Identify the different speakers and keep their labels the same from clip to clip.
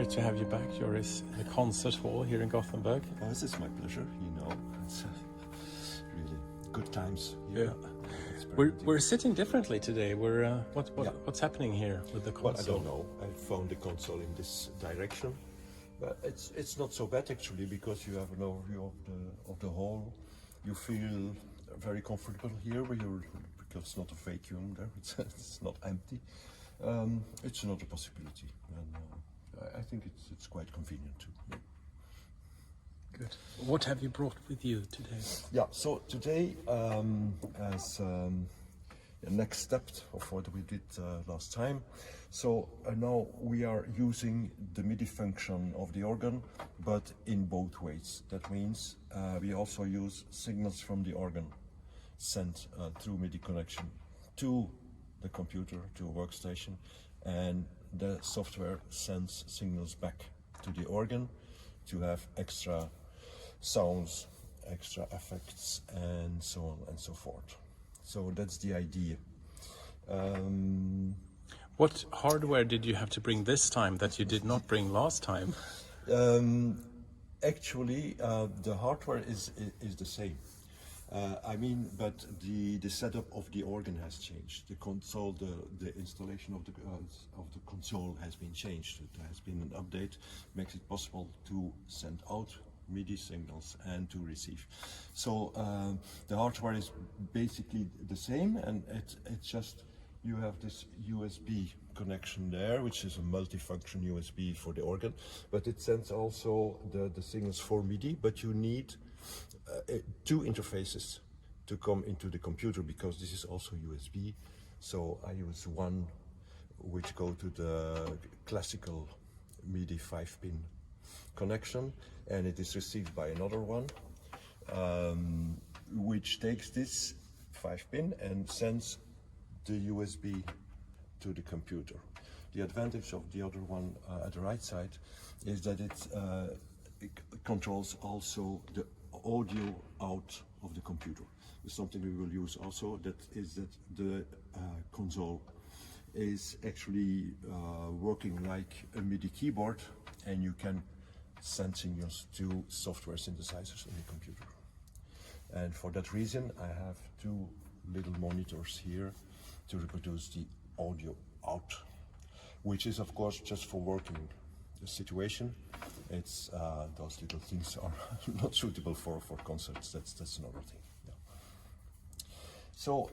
Speaker 1: great to have you back, Joris, in the concert hall here in Gothenburg.
Speaker 2: Oh, this is my pleasure, you know. It's really good times here.
Speaker 1: Yeah. We're sitting differently today. What's happening here with the console?
Speaker 2: Well, I don't know. I found the console in this direction, but it's not so bad actually, because you have an overview of the hall. You feel very comfortable here, because it's not a vacuum there. It's not empty. It's another possibility, and I think it's quite convenient too. Yeah.
Speaker 1: Good. What have you brought with you today?
Speaker 2: Yeah, so today, as a next step of what we did last time, so now we are using the MIDI function of the organ, but in both ways. That means we also use signals from the organ sent through MIDI connection to the computer, to a workstation, and the software sends signals back to the organ to have extra sounds, extra effects, and so on and so forth. So that's the idea.
Speaker 1: What hardware did you have to bring this time that you did not bring last time?
Speaker 2: Actually, the hardware is the same. But the setup of the organ has changed. The console, the installation of the console has been changed. There has been an update, makes it possible to send out MIDI signals and to receive. So the hardware is basically the same, and it's just you have this USB connection there, which is a multifunction USB for the organ, but it sends also the signals for MIDI. But you need two interfaces to come into the computer, because this is also USB. So I use one which go to the classical MIDI 5-pin connection, and it is received by another one which takes this 5-pin and sends the USB to the computer. The advantage of the other one at the right side is that it controls also the audio out of the computer. It's something we will use also, that the console is actually working like a MIDI keyboard, and you can send signals to software synthesizers in the computer. And for that reason, I have two little monitors here to reproduce the audio out, which is of course just for working the situation. It's those little things are not suitable for concerts. That's another thing. Yeah. So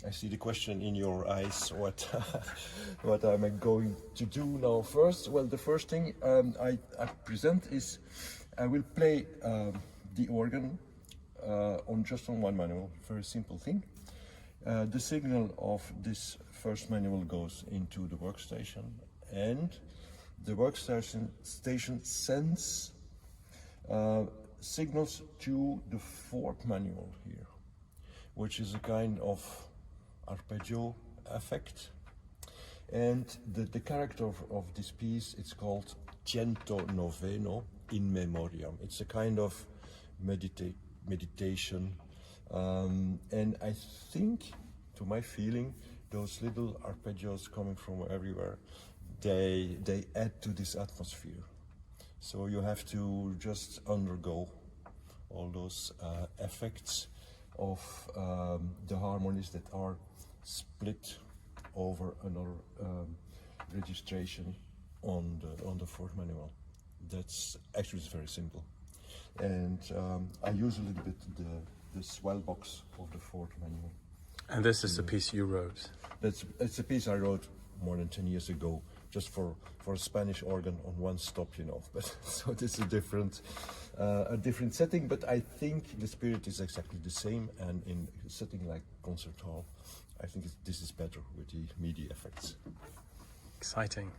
Speaker 2: I see the question in your eyes. What am I going to do now first? Well, the first thing I present is I will play the organ on one manual. Very simple thing. The signal of this first manual goes into the workstation, and the workstation sends signals to the fourth manual here, which is a kind of arpeggio effect. And the character of this piece, it's called Cento Noveno in Memoriam. It's a kind of meditation. And I think, to my feeling, those little arpeggios coming from everywhere, they add to this atmosphere. So you have to just undergo all those effects of the harmonies that are split over another registration on the fourth manual. That's actually very simple. And I use a little bit the swell box of the fourth manual.
Speaker 1: And this is the piece you wrote?
Speaker 2: It's a piece I wrote more than 10 years ago, just for a Spanish organ on one stop, you know. But so this is a different setting, but I think the spirit is exactly the same. And in a setting like concert hall, I think this is better with the MIDI effects.
Speaker 1: Exciting.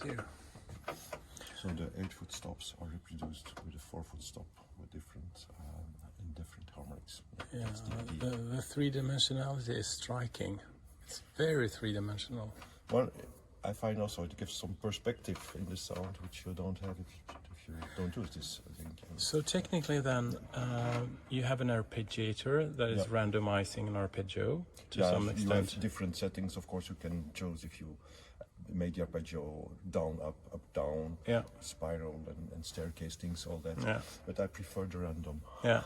Speaker 1: Thank you.
Speaker 2: So the 8-foot stops are reproduced with a 4-foot stop with different in different harmonics.
Speaker 1: Yeah,
Speaker 2: That's the idea.
Speaker 1: the three-dimensionality is striking. It's very three-dimensional.
Speaker 2: Well, I find also it gives some perspective in the sound which you don't have if you don't use this, I think.
Speaker 1: So technically then, you have an arpeggiator that is randomizing an arpeggio to some
Speaker 2: You
Speaker 1: extent.
Speaker 2: have different settings, of course. You can choose if you made the arpeggio down, up, down, spiral and staircase things, all that.
Speaker 1: Yeah.
Speaker 2: But I prefer the random.
Speaker 1: Yeah.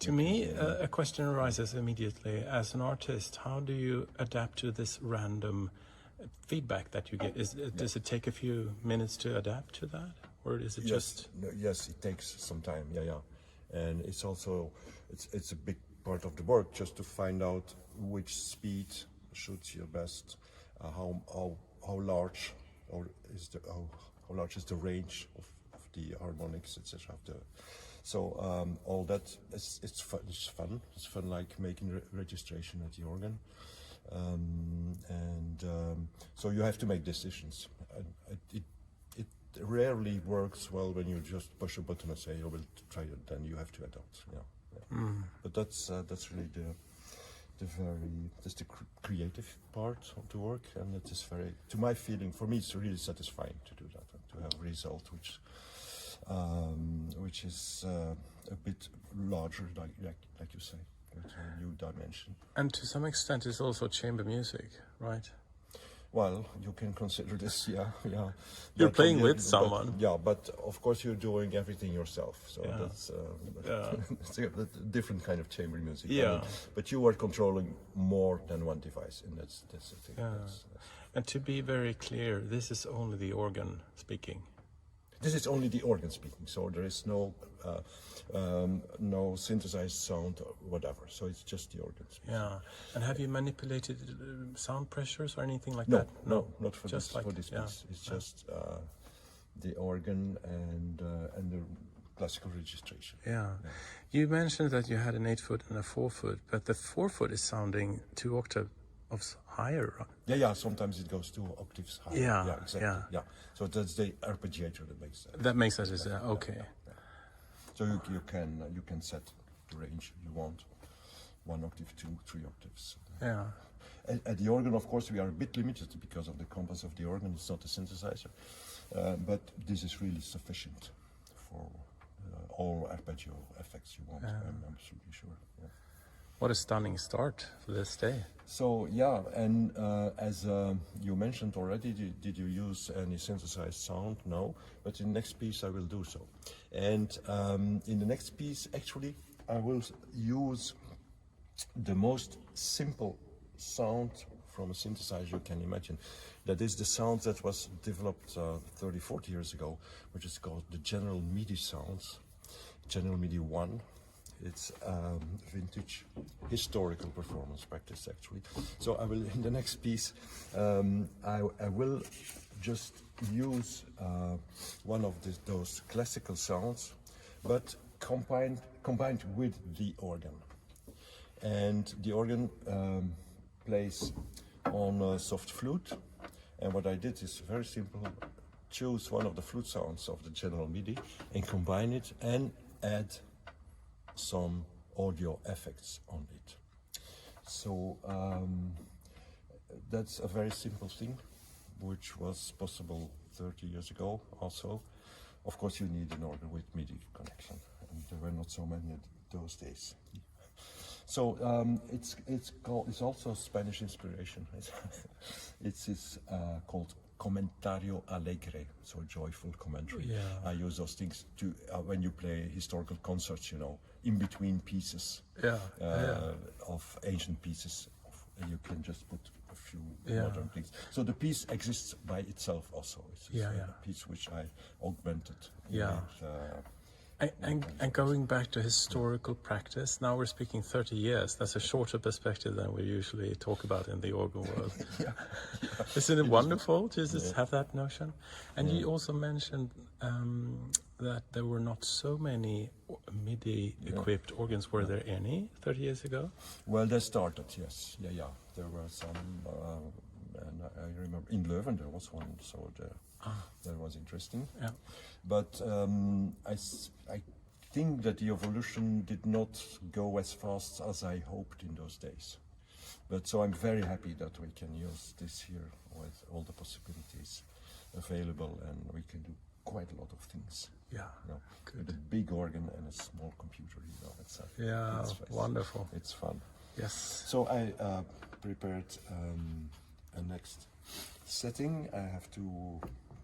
Speaker 1: To me, a question arises immediately. As an artist, how do you adapt to this random feedback that you get? Does it take a few minutes to adapt to that? Or is it just...
Speaker 2: Yes, it takes some time, And it's also, it's a big part of the work just to find out which speed suits you best, how large how large is the range of the harmonics, etc. So all that it's fun. It's fun like making registration at the organ, so you have to make decisions. It rarely works well when you just push a button and say, "I will try it." Then you have to adapt. But that's really that's the creative part of the work, and it is very, to my feeling, for me, it's really satisfying to do that and to have a result which is a bit larger, like you say, with a new dimension.
Speaker 1: And to some extent, it's also chamber music, right?
Speaker 2: Well, you can consider this,
Speaker 1: You're
Speaker 2: but
Speaker 1: playing with someone.
Speaker 2: But of course you're doing everything yourself, so that's it's a different kind of chamber music. But you are controlling more than one device, and that's the thing.
Speaker 1: And to be very clear, this is only the organ speaking.
Speaker 2: This is only the organ speaking, so there is no synthesized sound or whatever. So it's just the organ speaking.
Speaker 1: Yeah. And have you manipulated sound pressures or anything like that?
Speaker 2: No, not for
Speaker 1: just
Speaker 2: this. For this piece, it's just the organ and the classical registration.
Speaker 1: You mentioned that you had an 8-foot and a 4-foot, but the 4-foot is sounding 2 octaves higher.
Speaker 2: Yeah. Sometimes it goes 2 octaves higher.
Speaker 1: Yeah,
Speaker 2: exactly. Yeah. So that's the arpeggiator that makes that.
Speaker 1: That makes that. Okay.
Speaker 2: So you can set the range you want, 1 octave, 2, 3 octaves.
Speaker 1: Yeah.
Speaker 2: At the organ, of course, we are a bit limited because of the compass of the organ. It's not a synthesizer, but this is really sufficient for all arpeggio effects you want. I'm absolutely sure. Yeah.
Speaker 1: What a stunning start for this day.
Speaker 2: So and as you mentioned already, did you use any synthesized sound? No, but in the next piece I will do so. And in the next piece, actually, I will use the most simple sound from a synthesizer you can imagine. That is the sound that was developed 30, 40 years ago, which is called the General MIDI sounds, General MIDI 1. It's vintage historical performance practice, actually. So I will, in the next piece, I will just use one of those classical sounds, but combined with the organ. And the organ plays on a soft flute. And what I did is very simple: choose one of the flute sounds of the General MIDI and combine it and add some audio effects on it. So that's a very simple thing, which was possible 30 years ago also. Of course, you need an organ with MIDI connection, and there were not so many those days. So it's also Spanish inspiration. It's called Comentario Alegre, so joyful commentary. I use those things to when you play historical concerts, in between pieces of ancient pieces. You can just put a few modern things. So the piece exists by itself also. It's a piece which I augmented.
Speaker 1: And going back to historical practice, now we're speaking 30 years. That's a shorter perspective than we usually talk about in the organ world. Isn't it wonderful to just have that notion? And you also mentioned that there were not so many MIDI-equipped organs. Were there any 30 years ago?
Speaker 2: Well, they started, yes. There were some, I remember in Leuven there was one, so that was interesting.
Speaker 1: Yeah.
Speaker 2: But I think that the evolution did not go as fast as I hoped in those days. But so I'm very happy that we can use this here with all the possibilities available, and we can do quite a lot of things.
Speaker 1: Yeah,
Speaker 2: With
Speaker 1: good.
Speaker 2: a big organ and a small computer, it's
Speaker 1: Wonderful.
Speaker 2: It's fun.
Speaker 1: Yes.
Speaker 2: So I prepared a next setting. I have to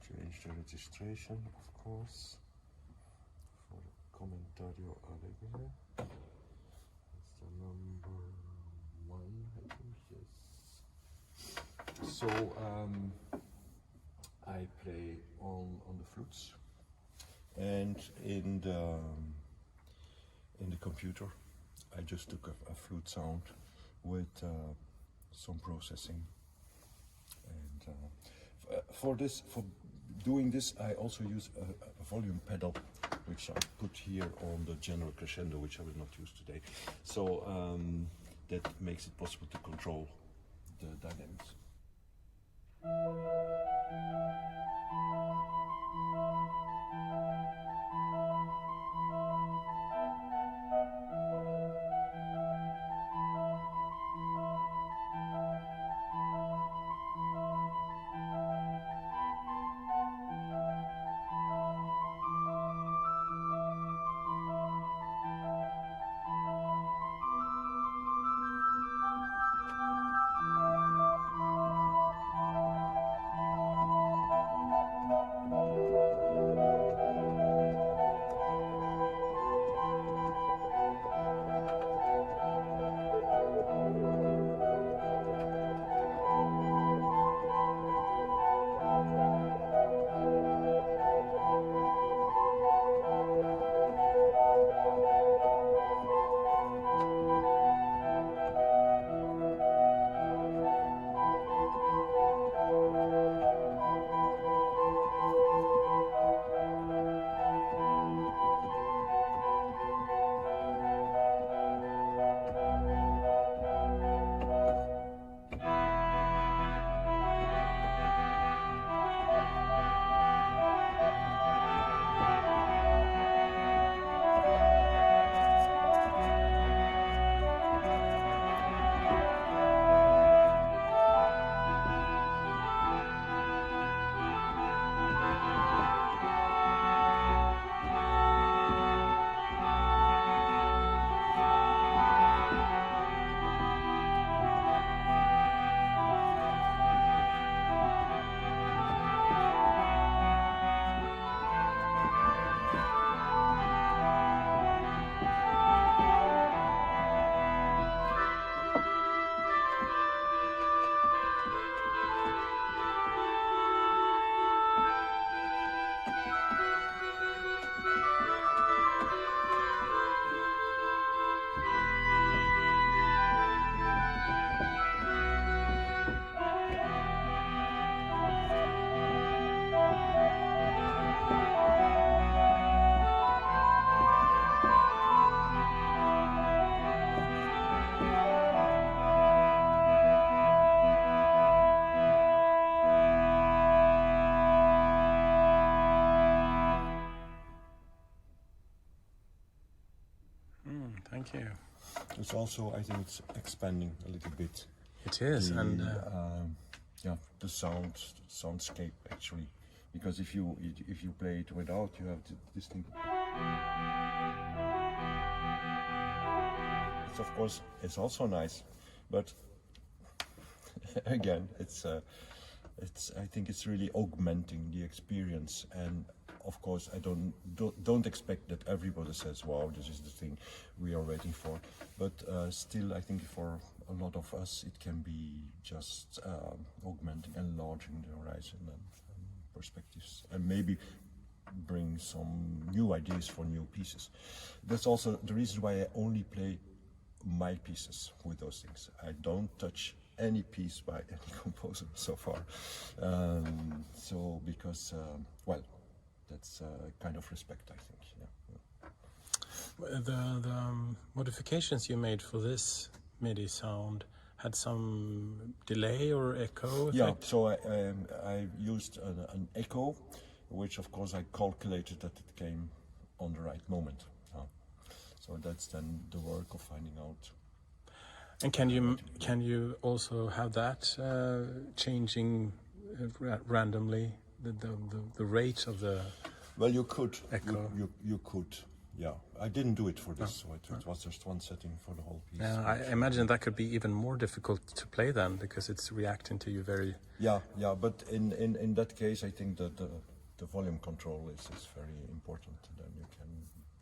Speaker 2: change the registration, of course, for the Commentario Alegre. That's the number 1, I think, yes. So I play on the flutes, and in the computer I just took a flute sound with some processing, and for doing this I also use a volume pedal, which I put here on the general crescendo, which I will not use today. So that makes it possible to control the dynamics.
Speaker 1: Thank you.
Speaker 2: It's also, I think it's expanding a little bit.
Speaker 1: It is, and
Speaker 2: the soundscape actually, because if you play it without, you have this thing. It's of course it's also nice, but again, I think it's really augmenting the experience, and of course I don't expect that everybody says, wow, this is the thing we are waiting for, but still I think for a lot of us it can be just augmenting, enlarging the horizon and perspectives, and maybe bring some new ideas for new pieces. That's also the reason why I only play my pieces with those things. I don't touch any piece by any composer so far. So because, well, that's a kind of respect, I think. Yeah.
Speaker 1: The modifications you made for this MIDI sound, had some delay or echo
Speaker 2: Yeah,
Speaker 1: effect?
Speaker 2: so I used an echo, which of course I calculated that it came on the right moment. So that's then the work of finding out.
Speaker 1: And can you also have that changing randomly the rate of the
Speaker 2: Well, you could.
Speaker 1: echo?
Speaker 2: You could. Yeah, I didn't do it for this, so it was just one setting for the whole piece.
Speaker 1: Yeah, I imagine that could be even more difficult to play then, because it's reacting to you very.
Speaker 2: Yeah, but in that case, I think that the volume control is very important. And then you can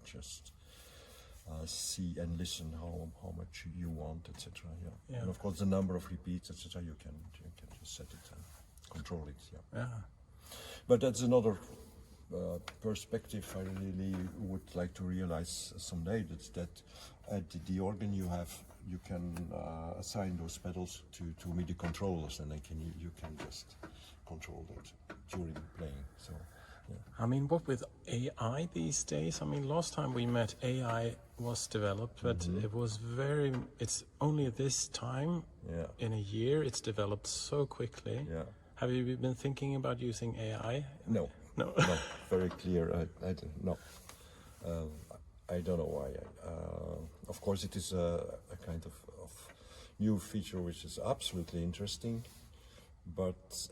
Speaker 2: just see and listen how much you want, etc. Yeah. And of course the number of repeats, etc. You can just set it and control it. Yeah. But that's another perspective I really would like to realize someday. That's that at the organ you can assign those pedals to MIDI controllers, and then you can just control that during playing. So. Yeah.
Speaker 1: I mean, what with AI these days? I mean, last time we met, AI was developed, but it's only this time in a year it's developed so quickly.
Speaker 2: Yeah.
Speaker 1: Have you been thinking about using AI?
Speaker 2: No.
Speaker 1: No.
Speaker 2: No, very clear. No. I don't know why. Of course, it is a kind of new feature which is absolutely interesting. But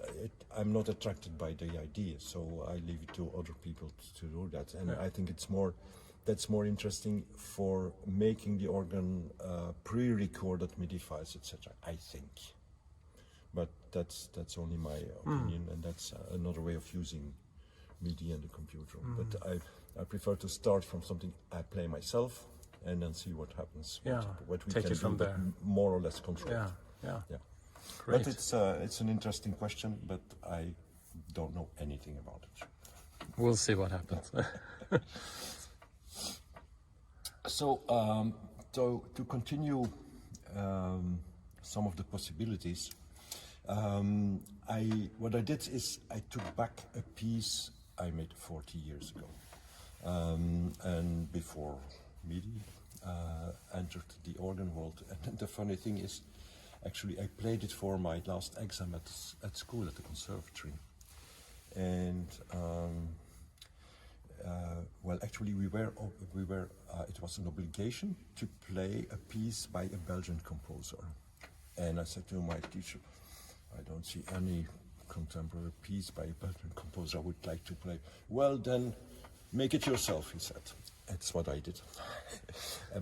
Speaker 2: I'm not attracted by the idea, so I leave it to other people to do that. And I think that's more interesting for making the organ pre-recorded MIDI files, etc. I think, but that's only my opinion, and that's another way of using MIDI and the computer. But I prefer to start from something I play myself, and then see what happens. What we
Speaker 1: take
Speaker 2: can
Speaker 1: it from
Speaker 2: do,
Speaker 1: there.
Speaker 2: More or less control.
Speaker 1: Yeah.
Speaker 2: Great. But it's an interesting question, but I don't know anything about it.
Speaker 1: We'll see what happens.
Speaker 2: So to continue some of the possibilities, what I did is I took back a piece I made 40 years ago, and before MIDI entered the organ world. And the funny thing is, actually, I played it for my last exam at school at the conservatory, and well, actually, we were. It was an obligation to play a piece by a Belgian composer, and I said to my teacher, "I don't see any contemporary piece by a Belgian composer I would like to play." "Well, then, make it yourself," he said. That's what I did.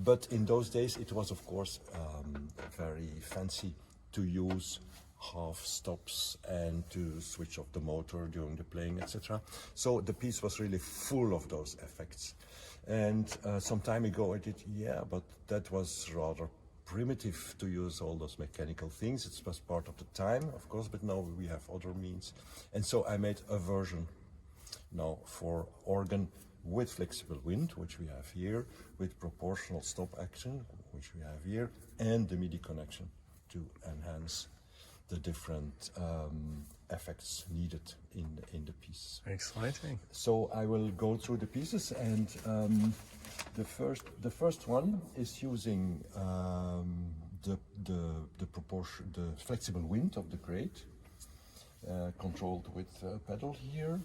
Speaker 2: But in those days, it was, of course, very fancy to use half stops and to switch off the motor during the playing, etc. So the piece was really full of those effects. And some time ago I did, but that was rather primitive to use all those mechanical things. It was part of the time, of course, but now we have other means. And so I made a version now for organ with flexible wind, which we have here, with proportional stop action, which we have here, and the MIDI connection to enhance the different effects needed in the piece.
Speaker 1: Exciting.
Speaker 2: So I will go through the pieces, and the first one is using the flexible wind of the grate, controlled with a pedal here.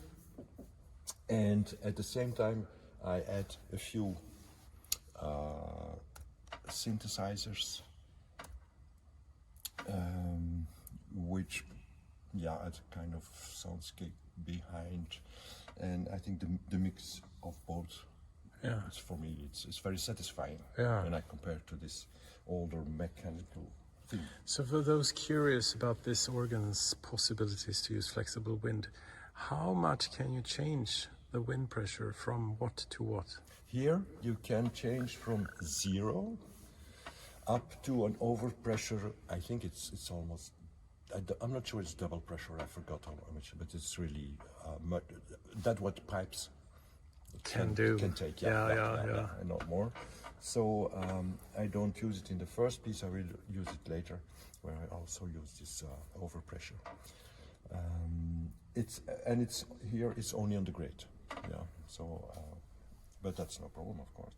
Speaker 2: And at the same time, I add a few synthesizers, which, add a kind of soundscape behind. And I think the mix of both, it's, for me, it's very satisfying when I compare to this older mechanical thing.
Speaker 1: So for those curious about this organ's possibilities to use flexible wind, how much can you change the wind pressure from what to what?
Speaker 2: Here you can change from 0 up to an overpressure. I think it's almost, I'm not sure it's double pressure, I forgot how much, but it's really that what pipes can take. And not more. So I don't use it in the first piece, I will use it later, where I also use this overpressure. It's here, it's only on the grate. So but that's no problem, of course.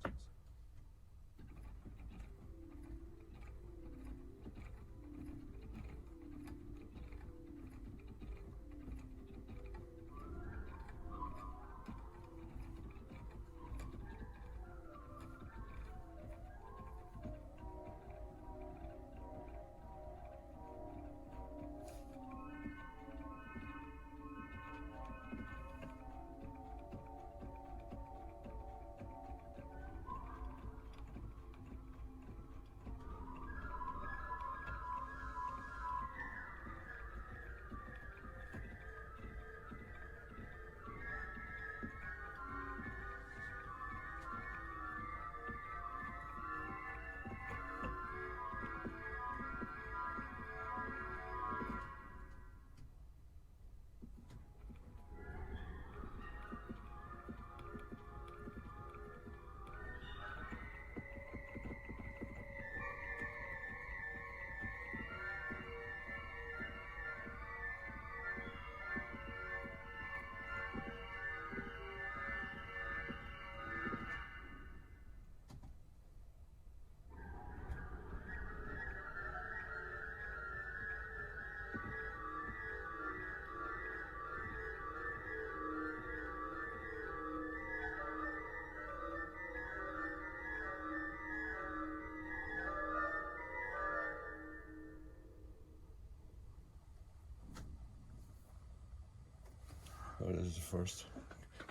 Speaker 2: this is the first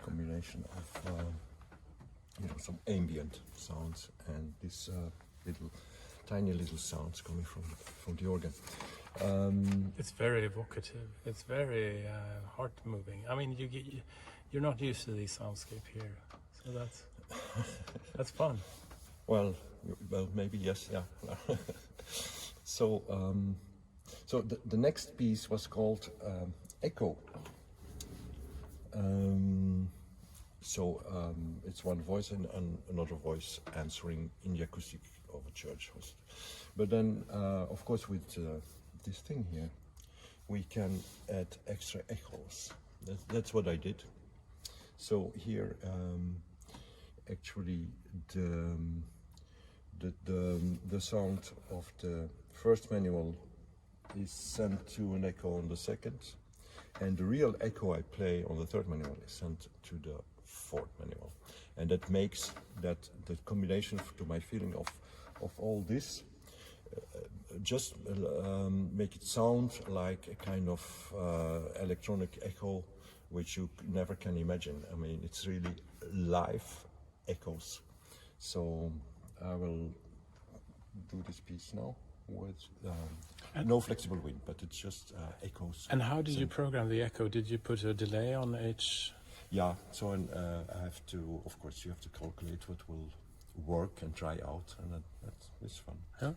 Speaker 2: combination of some ambient sounds and these tiny little sounds coming from the organ.
Speaker 1: It's very evocative. It's very heart moving. I mean, you're not used to the soundscape here, so that's fun.
Speaker 2: Well, maybe yes, yeah. So the next piece was called Echo. It's one voice and another voice answering in the acoustic of a church host. But then, of course, with this thing here, we can add extra echoes. That's what I did. So here, actually, the sound of the first manual is sent to an echo on the second, and the real echo I play on the third manual is sent to the fourth manual, and that makes the combination to my feeling of all this just make it sound like a kind of electronic echo which you never can imagine. I mean, it's really live echoes. So I will do this piece now with no flexible wind, but it's just echoes.
Speaker 1: And how did you program the echo? Did you put a delay on each?
Speaker 2: Yeah, so I have to, of course, you have to calculate what will work and try out, and that's fun.
Speaker 1: Yeah.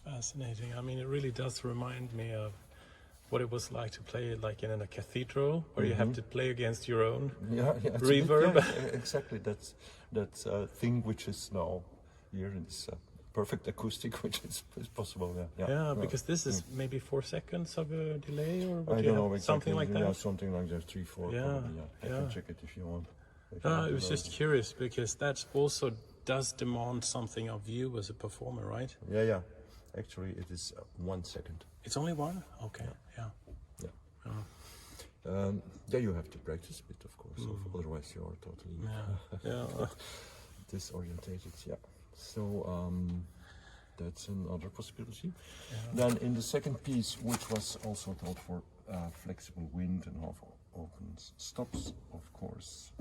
Speaker 1: Fascinating. I mean, it really does remind me of what it was like to play like in a cathedral, where you have to play against your own reverb.
Speaker 2: Exactly. That's a thing which is now here in this perfect acoustic, which is possible.
Speaker 1: Yeah, because this is maybe 4 seconds of a delay, or
Speaker 2: I don't know exactly.
Speaker 1: Something like that.
Speaker 2: Yeah, something like that, 3, 4.
Speaker 1: Yeah,
Speaker 2: probably, I can check it if you want.
Speaker 1: I was just curious because that also does demand something of you as a performer, right?
Speaker 2: Yeah. Actually, it is 1 second.
Speaker 1: It's only one? Okay, yeah.
Speaker 2: There you have to practice a bit, of course, otherwise you are totally disorientated. Yeah. So that's another possibility. Yeah. Then in the second piece, which was also thought for flexible wind and half open stops, of course,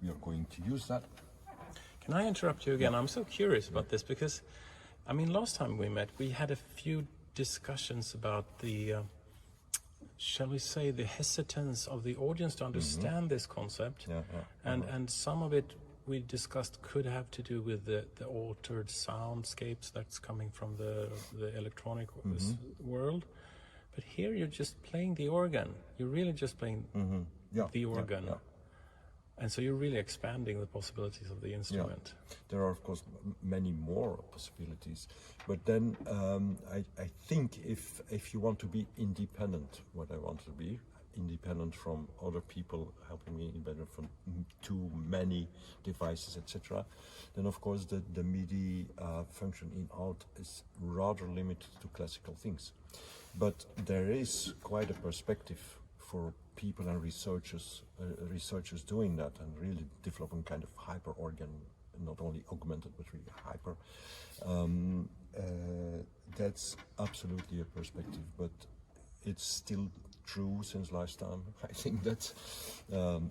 Speaker 2: we are going to use that.
Speaker 1: Can I interrupt you again? Yeah. I'm so curious about this because, I mean, last time we met, we had a few discussions about the, shall we say, the hesitance of the audience to understand this concept. And some of it we discussed could have to do with the altered soundscapes that's coming from the electronic world. But here you're just playing the organ. You're really just playing the organ. And so you're really expanding the possibilities of the instrument.
Speaker 2: Yeah. There are, of course, many more possibilities. But then I think if you want to be independent, what I want to be, independent from other people helping me, independent from too many devices, etc., then of course the MIDI function in alt is rather limited to classical things. But there is quite a perspective for people and researchers doing that and really developing kind of hyper organ, not only augmented but really hyper. That's absolutely a perspective, but it's still true since last time. I think that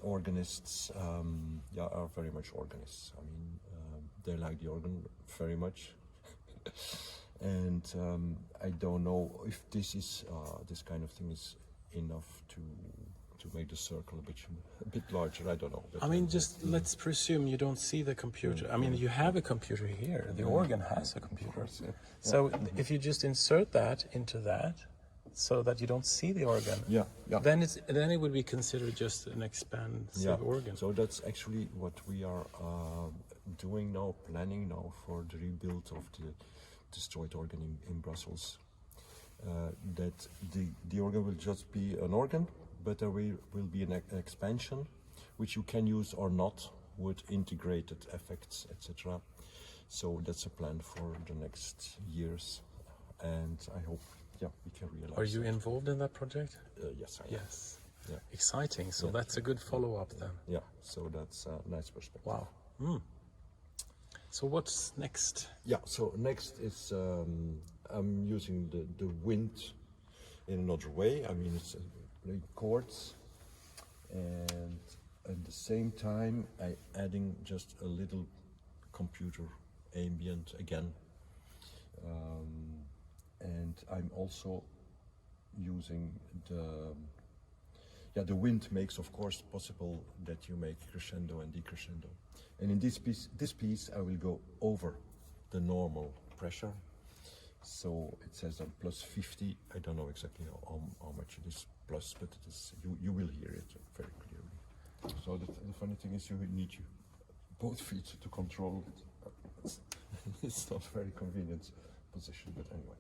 Speaker 2: organists are very much organists. I mean, they like the organ very much. And I don't know if this is this kind of thing is enough to make the circle a bit larger. I don't know.
Speaker 1: I mean, just let's presume you don't see the computer. I mean, you have a computer here. The organ has a computer. So if you just insert that into that, so that you don't see the organ, then it would be considered just an expansive organ.
Speaker 2: So that's actually what we are doing now, planning now for the rebuild of the destroyed organ in Brussels. That the organ will just be an organ, but there will be an expansion which you can use or not with integrated effects, etc. So that's a plan for the next years, and I hope we can realize.
Speaker 1: Are you involved in that project?
Speaker 2: Yes, I am.
Speaker 1: Yes. Yeah. Exciting. So that's a good follow-up then.
Speaker 2: Yeah. So that's a nice perspective.
Speaker 1: Wow. So what's next?
Speaker 2: Yeah. So next is I'm using the wind in another way. I mean, it's playing chords, and at the same time I adding just a little computer ambient again. And I'm also using the wind makes of course possible that you make crescendo and decrescendo. And in this piece I will go over the normal pressure. So it says on +50. I don't know exactly how much it is plus, but it is, you will hear it very clearly. So the funny thing is you need both feet to control it. It's not a very convenient position, but anyway.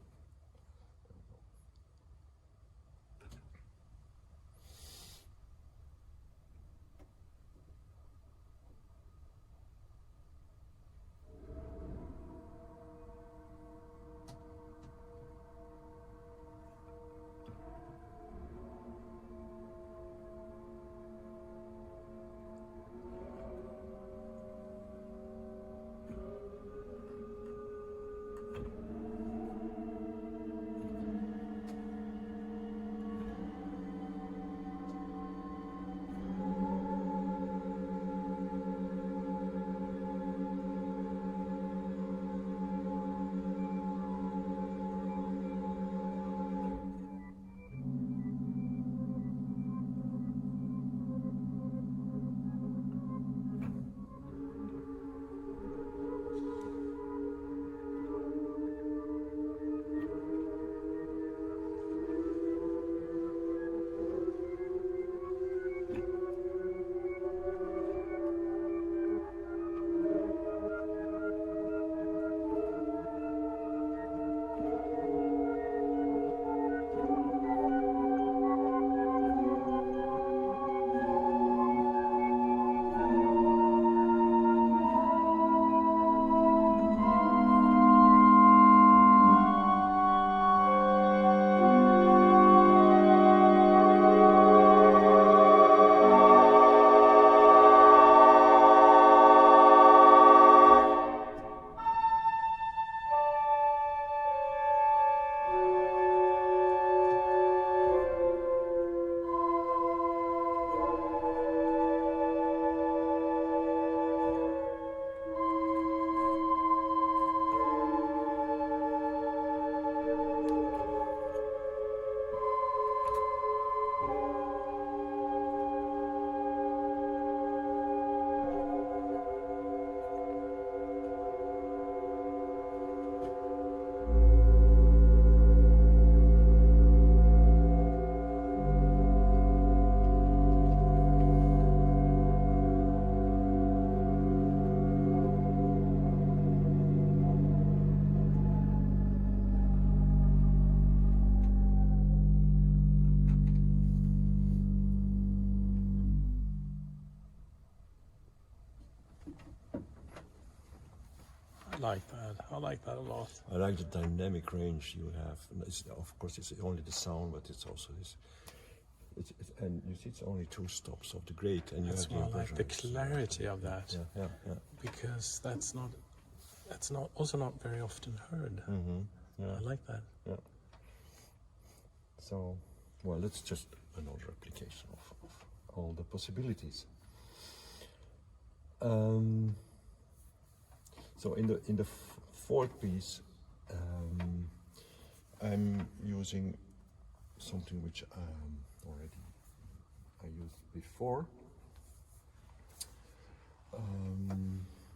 Speaker 1: like that. I like that a lot.
Speaker 2: I like the dynamic range you have. And of course, it's only the sound, but it's also this. And you see, it's only 2 stops of the great, and you
Speaker 1: That's
Speaker 2: have the
Speaker 1: why I like the
Speaker 2: impression.
Speaker 1: clarity of that,
Speaker 2: Yeah.
Speaker 1: because that's not also not very often heard.
Speaker 2: Yeah.
Speaker 1: I like that.
Speaker 2: Yeah. So, well, it's just another application of all the possibilities. So in the 4th piece, I'm using something which I used before.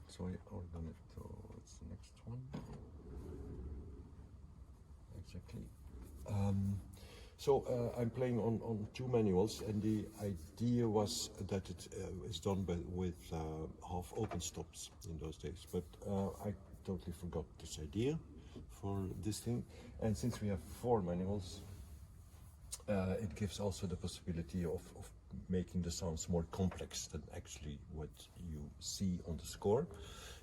Speaker 2: So I ordered it. So what's the next one? Exactly. So I'm playing on 2 manuals, and the idea was that it is done with half open stops in those days. But I totally forgot this idea for this thing, and since we have 4 manuals, it gives also the possibility of making the sounds more complex than actually what you see on the score.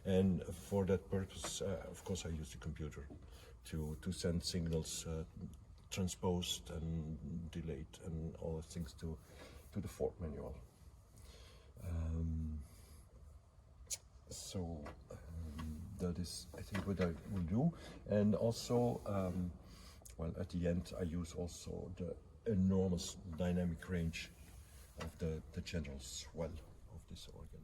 Speaker 2: And for that purpose, of course, I use the computer to send signals transposed and delayed and all the things to the 4th manual. That is, I think, what I will do. And also, well, at the end, I use also the enormous dynamic range of the general swell of this organ.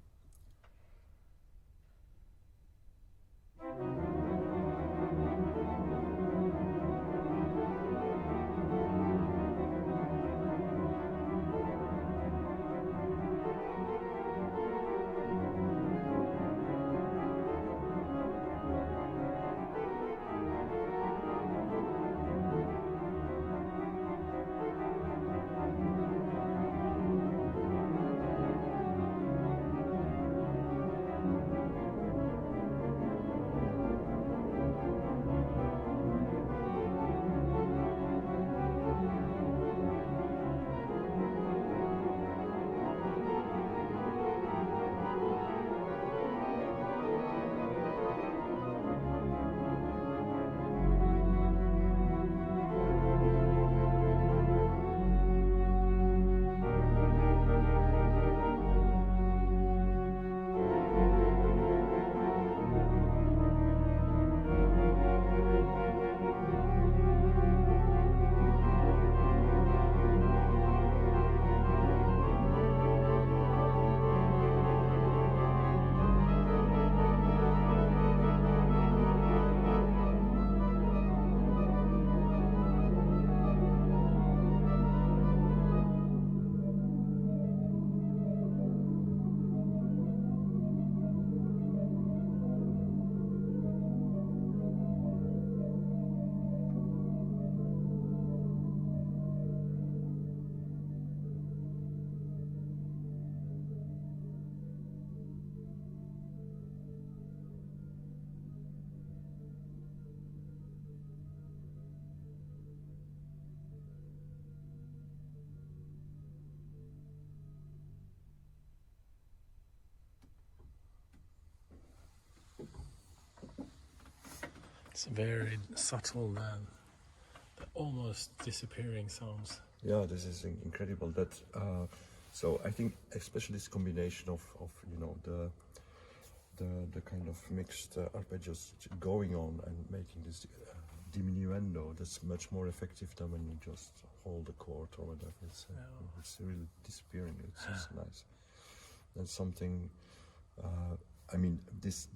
Speaker 1: It's very subtle, the almost disappearing sounds.
Speaker 2: Yeah, this is incredible. That so I think especially this combination of the kind of mixed arpeggios going on and making this diminuendo, that's much more effective than when you just hold a chord or whatever. It's really disappearing. It's just nice. And something. I mean, this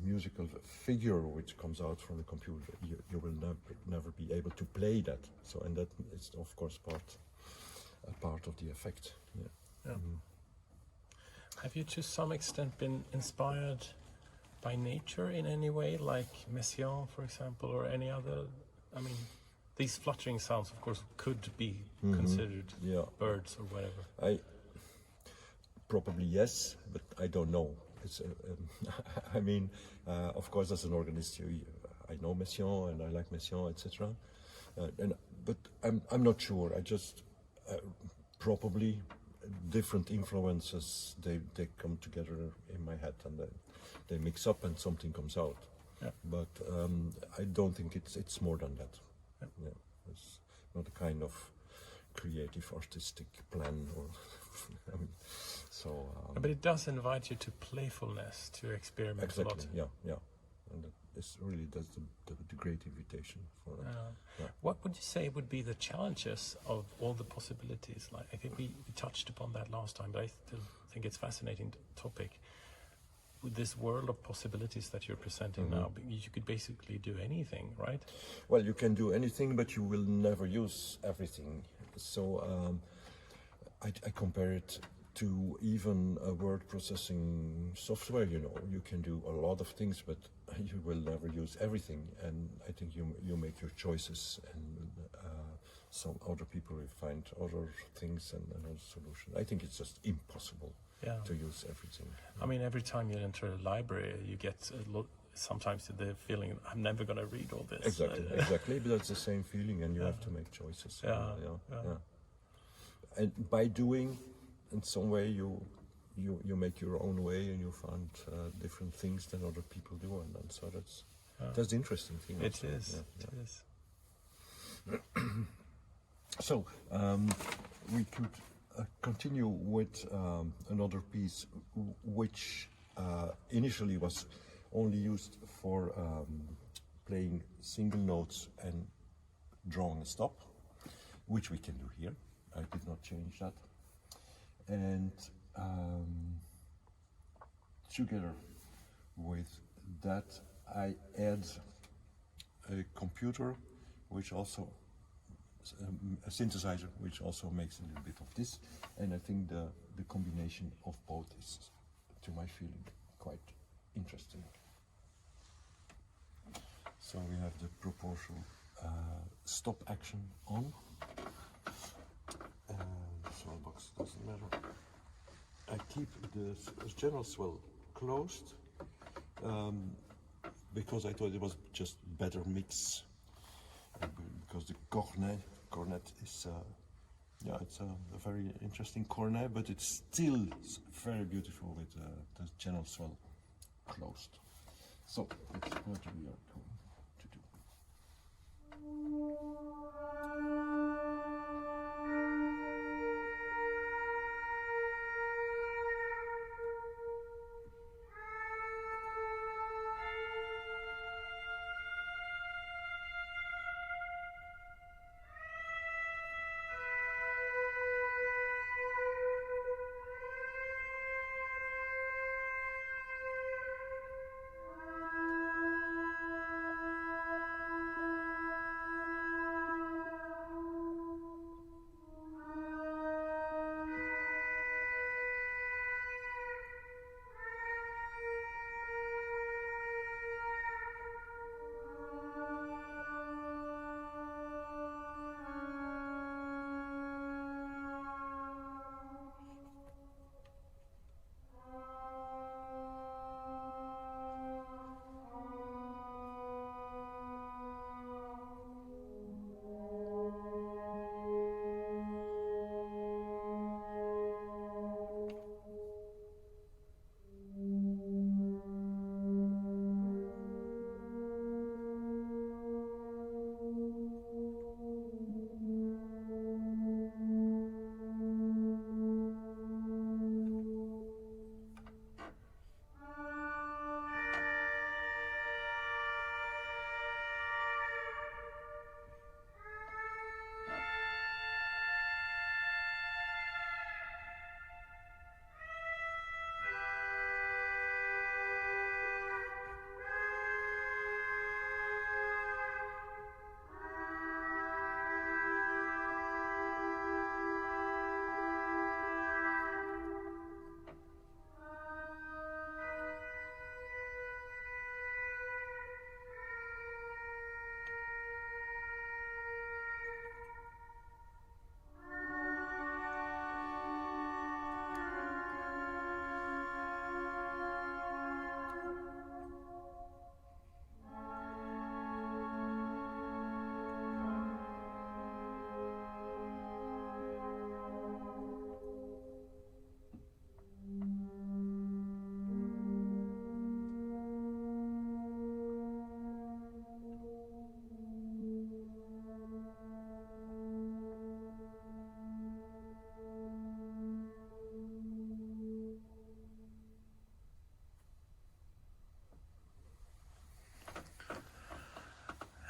Speaker 2: musical figure which comes out from the computer, you will never be able to play that. So, and that is of course a part of the effect. Yeah.
Speaker 1: Have you to some extent been inspired by nature in any way, like Messiaen, for example, or any other? I mean, these fluttering sounds, of course, could be considered birds or whatever.
Speaker 2: Probably yes, but I don't know. It's, I mean, of course, as an organist, I know Messiaen and I like Messiaen, etc. But I'm not sure. I just probably different influences they come together in my head and they mix up and something comes out.
Speaker 1: Yeah.
Speaker 2: But I don't think it's more than that. Yeah. It's not a kind of creative artistic plan or I mean, so
Speaker 1: But it does invite you to playfulness, to experiment a lot.
Speaker 2: exactly, yeah, and this really does the great invitation for it. Yeah.
Speaker 1: What would you say would be the challenges of all the possibilities? Like, I think we touched upon that last time, but I still think it's a fascinating topic. With this world of possibilities that you're presenting now, you could basically do anything, right?
Speaker 2: Well, you can do anything, but you will never use everything. So I compare it to even a word processing software. You know, you can do a lot of things, but you will never use everything. And I think you make your choices, and some other people will find other things and another solution. I think it's just impossible to use everything.
Speaker 1: I mean, every time you enter a library, you get sometimes the feeling, I'm never going to read all this.
Speaker 2: Exactly, but that's the same feeling, and you have to make choices. Yeah. And by doing, in some way, you make your own way, and you find different things than other people do, and so that's the interesting thing.
Speaker 1: It
Speaker 2: also.
Speaker 1: is.
Speaker 2: Yeah.
Speaker 1: It is.
Speaker 2: So we could continue with another piece, which initially was only used for playing single notes and drawing a stop, which we can do here. I did not change that. And together with that, I add a computer, which also a synthesizer, which also makes a little bit of this, and I think the combination of both is, to my feeling, quite interesting. So we have the proportional stop action on. Swell box doesn't matter. I keep the general swell closed because I thought it was just better mix. Because the cornet is, it's a very interesting cornet, but it's still very beautiful with the channel swell closed. So that's what we are going to do.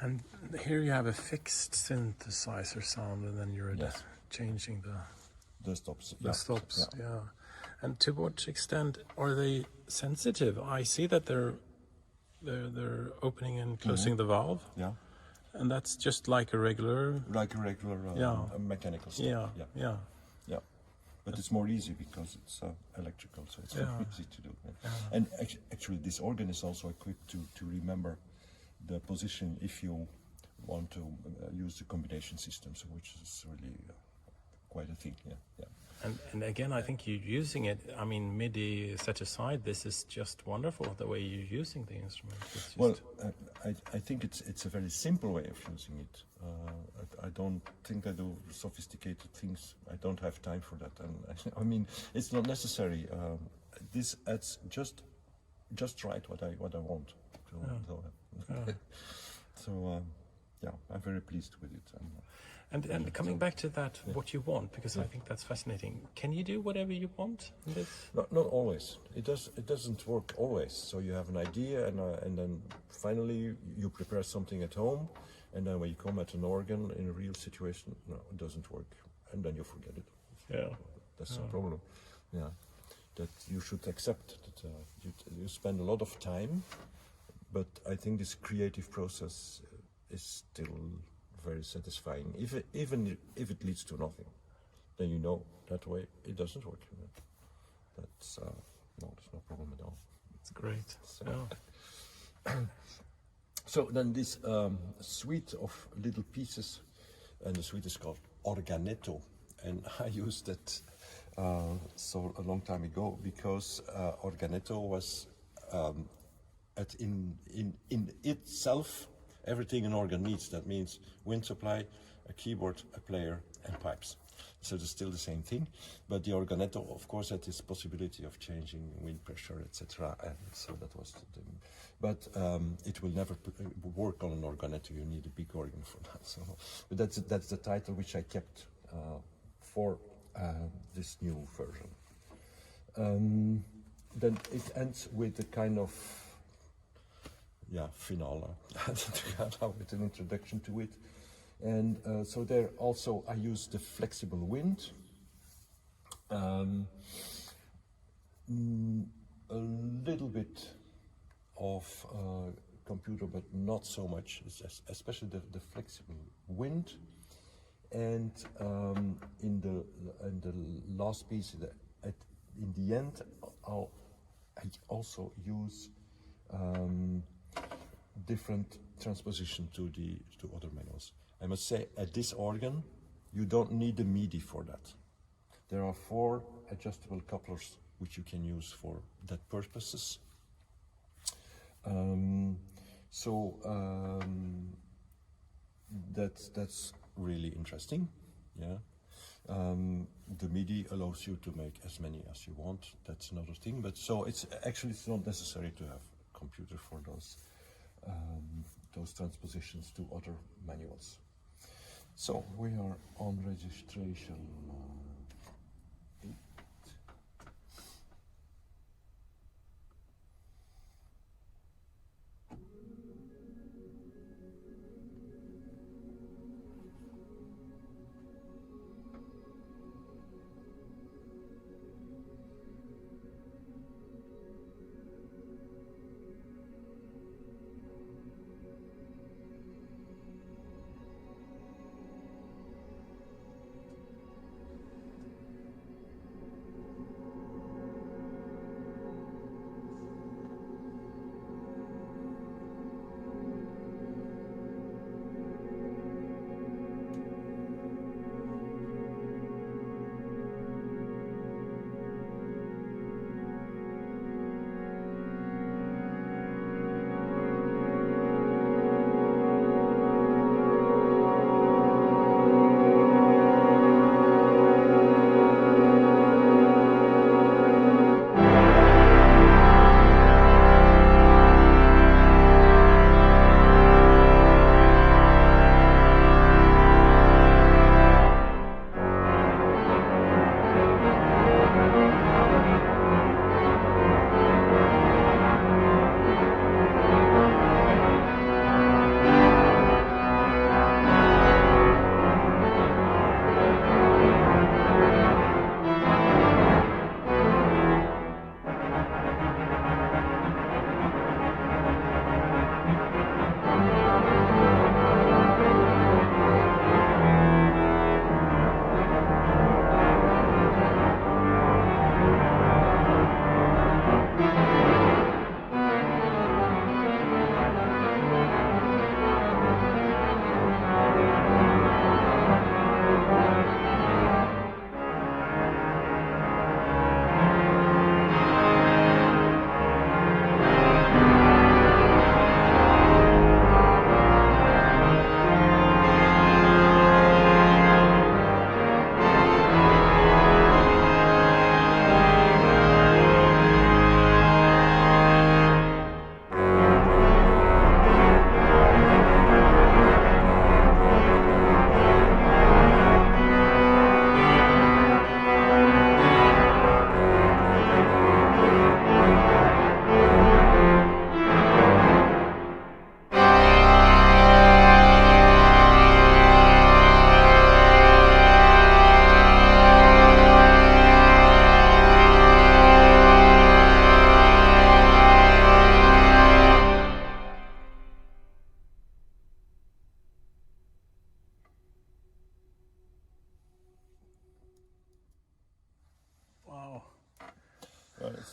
Speaker 1: And here you have a fixed synthesizer sound, and then you're
Speaker 2: Yes.
Speaker 1: changing
Speaker 2: The stops.
Speaker 1: the stops. Yeah. And to what extent are they sensitive? I see that they're opening and closing the valve,
Speaker 2: Yeah.
Speaker 1: and that's just like a regular.
Speaker 2: Like a regular mechanical stop.
Speaker 1: Yeah.
Speaker 2: Yeah.
Speaker 1: Yeah.
Speaker 2: Yeah. But it's more easy because it's electrical, so it's
Speaker 1: Yeah.
Speaker 2: more easy to do. And actually, this organ is also equipped to remember the position if you want to use the combination system, so which is really quite a thing. Yeah. Yeah.
Speaker 1: And again, I think you're using it. I mean, MIDI set aside, this is just wonderful the way you're using the instrument. It's just,
Speaker 2: Well, I think it's a very simple way of using it. I don't think I do sophisticated things. I don't have time for that, and I mean it's not necessary. This adds just right what I want. So yeah, I'm very pleased with it.
Speaker 1: and coming back to that, what you want, because I think that's fascinating. Can you do whatever you want in this?
Speaker 2: Not always. It doesn't work always. So you have an idea, and then finally you prepare something at home, and then when you come at an organ in a real situation, no, it doesn't work, and then you forget it.
Speaker 1: Yeah.
Speaker 2: That's the problem. Yeah, that you should accept that you spend a lot of time, but I think this creative process is still very satisfying. Even if it leads to nothing, then you know that way it doesn't work. That's there's no problem at all.
Speaker 1: It's great.
Speaker 2: So,
Speaker 1: Yeah.
Speaker 2: so then this suite of little pieces, and the suite is called organetto, and I used it so a long time ago because organetto was in itself everything an organ needs. That means wind supply, a keyboard, a player, and pipes. So it's still the same thing, but the organetto, of course, had this possibility of changing wind pressure, etc. And so that was the. But it will never work on an organetto. You need a big organ for that. So, but that's the title which I kept for this new version. Then it ends with a kind of finale with an introduction to it. And so there also I use the flexible wind, a little bit of computer, but not so much, especially the flexible wind. And in the last piece, in the end, I also use different transposition to other manuals. I must say, at this organ, you don't need the MIDI for that. There are 4 adjustable couplers which you can use for that purposes. That's really interesting. Yeah. The MIDI allows you to make as many as you want. That's another thing. But so it's not necessary to have a computer for those transpositions to other manuals. So we are on registration.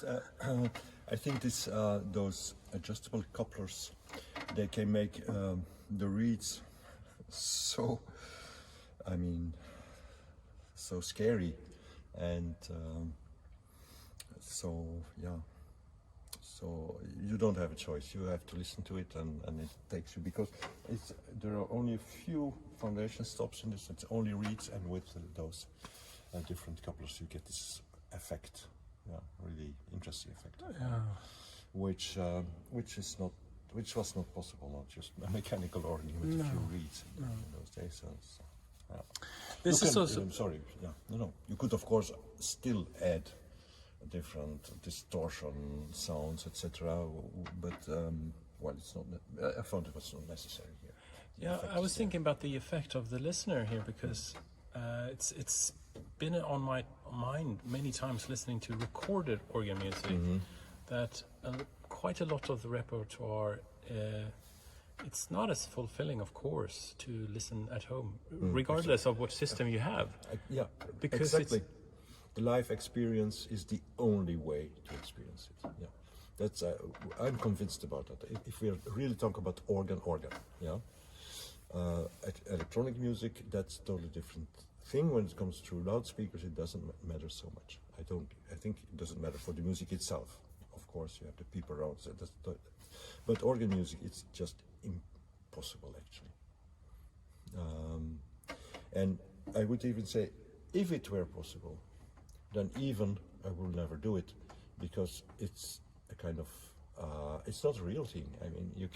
Speaker 2: It's, I think this those adjustable couplers, they can make the reeds so, I mean, so scary, and so yeah. So you don't have a choice. You have to listen to it, and it takes you, because there are only a few foundation stops in this. It's only reeds, and with those different couplers, you get this effect. Yeah, really interesting effect.
Speaker 1: Yeah.
Speaker 2: Which was not possible, not just a mechanical organ with a few reeds in those days. So, yeah.
Speaker 1: This is also.
Speaker 2: I'm sorry. Yeah, no. You could of course still add different distortion sounds, etc. But well, it's not. I found it was not necessary here.
Speaker 1: Yeah, I was thinking about the effect of the listener here, because it's been on my mind many times listening to recorded organ music, that quite a lot of the repertoire, it's not as fulfilling, of course, to listen at home, regardless of what system you have.
Speaker 2: Yeah,
Speaker 1: because
Speaker 2: exactly. The live experience is the only way to experience it. Yeah, that's I'm convinced about that. If we really talk about organ, yeah, electronic music, that's totally different thing. When it comes to loudspeakers, it doesn't matter so much. I think it doesn't matter for the music itself. Of course, you have the people around, so but organ music, it's just impossible actually. And I would even say, if it were possible, then even I will never do it, because it's a kind of it's not a real thing. I mean, you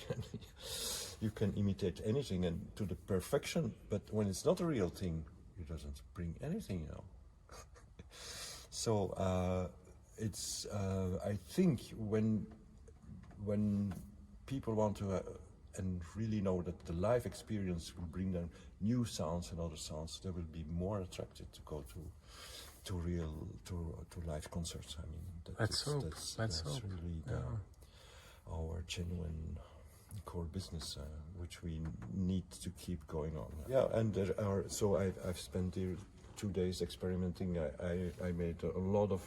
Speaker 2: can imitate anything and to the perfection, but when it's not a real thing, it doesn't bring anything, you know. So it's I think when people want to and really know that the live experience will bring them new sounds and other sounds, they will be more attracted to go to live concerts. I mean, that's really our genuine core business, which we need to keep going on. Yeah, and there are, so I've spent here 2 days experimenting. I made a lot of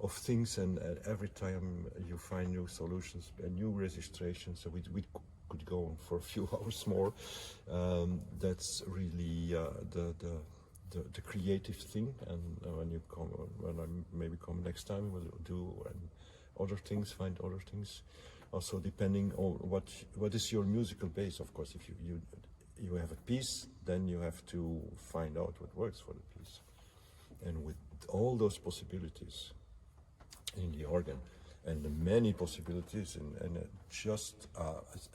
Speaker 2: of things, and every time you find new solutions, new registrations, so we could go on for a few hours more. That's really the creative thing, and when I maybe come next time, we'll do other things, find other things. Also, depending on what is your musical base, of course. If you have a piece, then you have to find out what works for the piece. And with all those possibilities in the organ, and the many possibilities, and just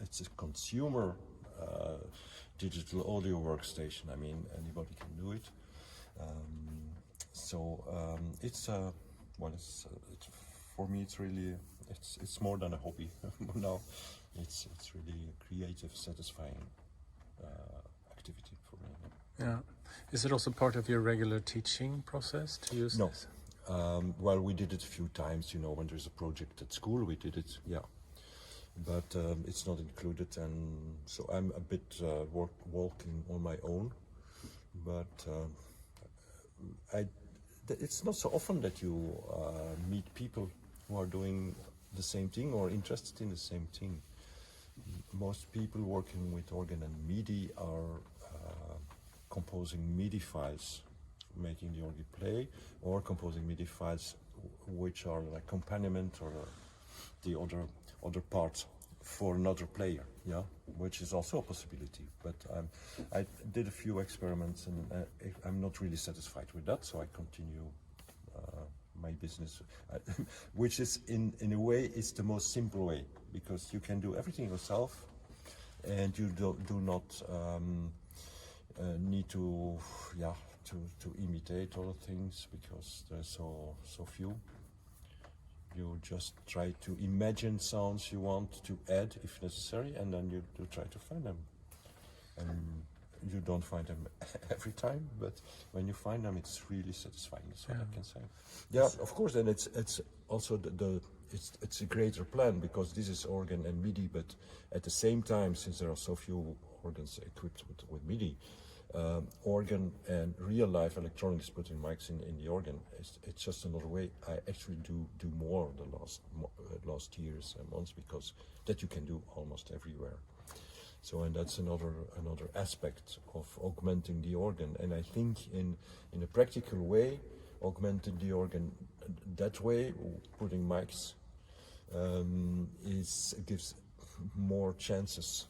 Speaker 2: it's a consumer digital audio workstation. I mean, anybody can do it. It's well, it's for me, it's really it's more than a hobby now. It's really a creative, satisfying activity for me.
Speaker 1: Yeah. Is it also part of your regular teaching process to use this?
Speaker 2: Well, we did it a few times, you know, when there's a project at school, we did it, yeah. But it's not included, and so I'm a bit walking on my own. But it's not so often that you meet people who are doing the same thing or interested in the same thing. Most people working with organ and MIDI are composing MIDI files, making the organ play, or composing MIDI files which are like accompaniment or the other parts for another player, yeah, which is also a possibility. But I did a few experiments, and I'm not really satisfied with that, so I continue my business, which is in a way is the most simple way, because you can do everything yourself, and you do not need to imitate other things, because there's so few. You just try to imagine sounds you want to add if necessary, and then you try to find them. And you don't find them every time, but when you find them, it's really satisfying. That's what I can say. Yeah, of course, and it's also it's a greater plan, because this is organ and MIDI, but at the same time, since there are so few organs equipped with MIDI, organ and real life electronics, putting mics in the organ, it's just another way. I actually do more the last years and months, because that you can do almost everywhere. So, and that's another aspect of augmenting the organ. And I think in a practical way, augmenting the organ that way, putting mics, gives more chances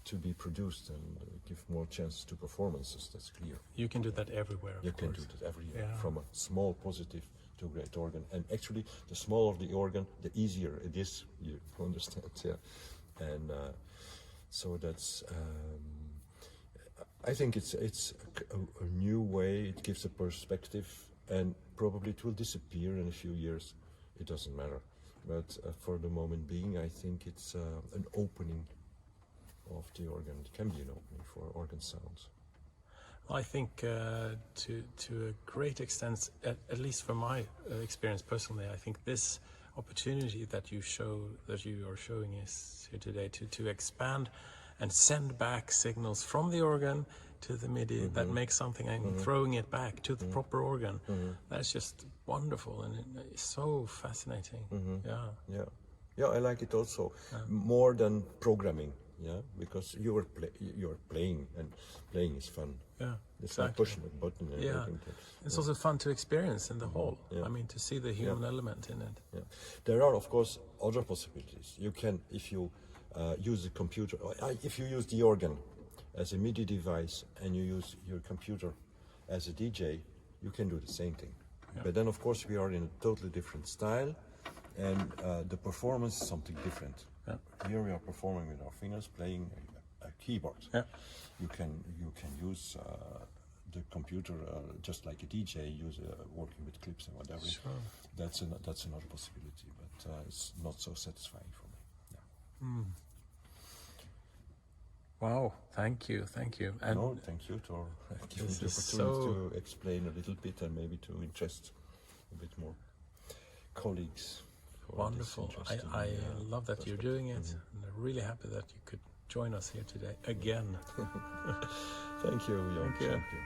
Speaker 2: to be produced and give more chances to performances. That's clear.
Speaker 1: You can do that everywhere.
Speaker 2: You can do that everywhere,
Speaker 1: Yeah.
Speaker 2: from a small positive to a great organ. And actually, the smaller the organ, the easier it is. You understand, yeah. And so that's. I think it's a new way. It gives a perspective, and probably it will disappear in a few years. It doesn't matter. But for the moment being, I think it's an opening of the organ. It can be an opening for organ sounds.
Speaker 1: I think to a great extent, at least from my experience personally, I think this opportunity that you are showing us here today to expand and send back signals from the organ to the MIDI, that makes something, and throwing it back to the proper organ. That's just wonderful, and it's so fascinating.
Speaker 2: Yeah, I like it also more than programming. Yeah, because you're playing, and playing is fun.
Speaker 1: Yeah,
Speaker 2: it's
Speaker 1: exactly.
Speaker 2: like pushing a button. And
Speaker 1: yeah, it's also fun to experience in the whole.
Speaker 2: Yeah.
Speaker 1: I mean, to see the human element in it.
Speaker 2: Yeah, there are of course other possibilities. You can, if you use the computer, if you use the organ as a MIDI device and you use your computer as a DJ, you can do the same thing. Yeah. But then of course we are in a totally different style, and the performance is something different. Yeah. Here we are performing with our fingers, playing a keyboard. Yeah. You can use the computer just like a DJ, working with clips and whatever.
Speaker 1: Sure.
Speaker 2: That's another possibility, but it's not so satisfying for me. Yeah.
Speaker 1: Wow, thank you.
Speaker 2: And no, thank you for giving the opportunity to explain a little bit, and maybe to interest a bit more colleagues.
Speaker 1: Wonderful. I love that you're doing it, and I'm really happy that you could join us here today again.
Speaker 2: Thank you, Jan.
Speaker 1: Thank you.
Speaker 2: Thank you.